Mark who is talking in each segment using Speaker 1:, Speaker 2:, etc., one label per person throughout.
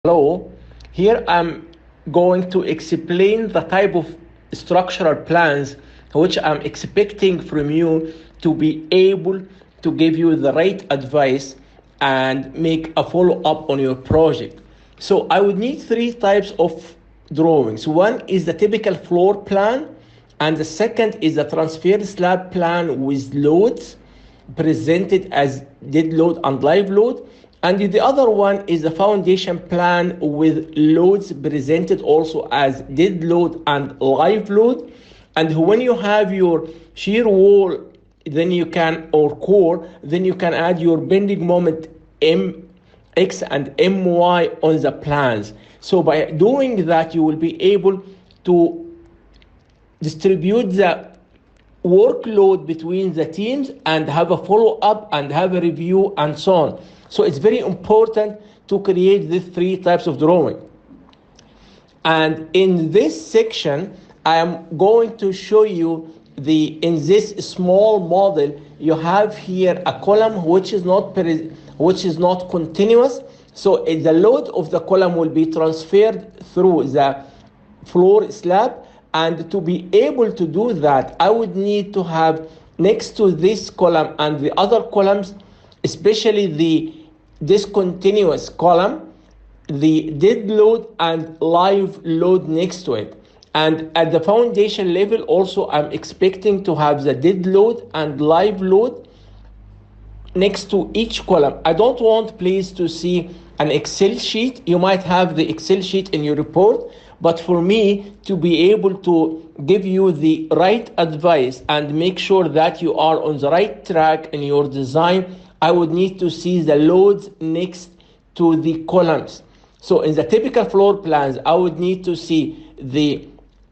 Speaker 1: Hello, here I'm going to explain the type of structural plans which I'm expecting from you to be able to give you the right advice and make a follow up on your project. So I would need three types of drawings. One is the typical floor plan, and the second is the transfer slab plan with loads presented as dead load and live load. And the other one is the foundation plan with loads presented also as dead load and live load. And when you have your shear wall, then you can, or core, then you can add your bending moment MX and MY on the plans. So by doing that, you will be able to distribute the workload between the teams and have a follow-up and have a review and so on. So it's very important to create these three types of drawing. And in this section, I am going to show you in this small model, you have here a column which is not continuous. So the load of the column will be transferred through the floor slab. And to be able to do that, I would need to have next to this column and the other columns, especially the discontinuous column, the dead load and live load next to it. And at the foundation level also, I'm expecting to have the dead load and live load next to each column. I don't want, please, to see an Excel sheet. You might have the Excel sheet in your report, but for me to be able to give you the right advice and make sure that you are on the right track in your design, I would need to see the loads next to the columns. So in the typical floor plans, I would need to see the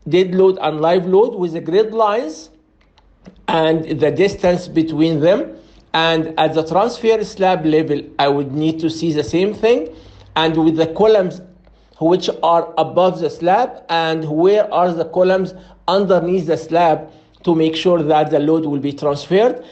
Speaker 1: dead load and live load with the grid lines and the distance between them. And at the transfer slab level, I would need to see the same thing. And with the columns which are above the slab and where are the columns underneath the slab to make sure that the load will be transferred.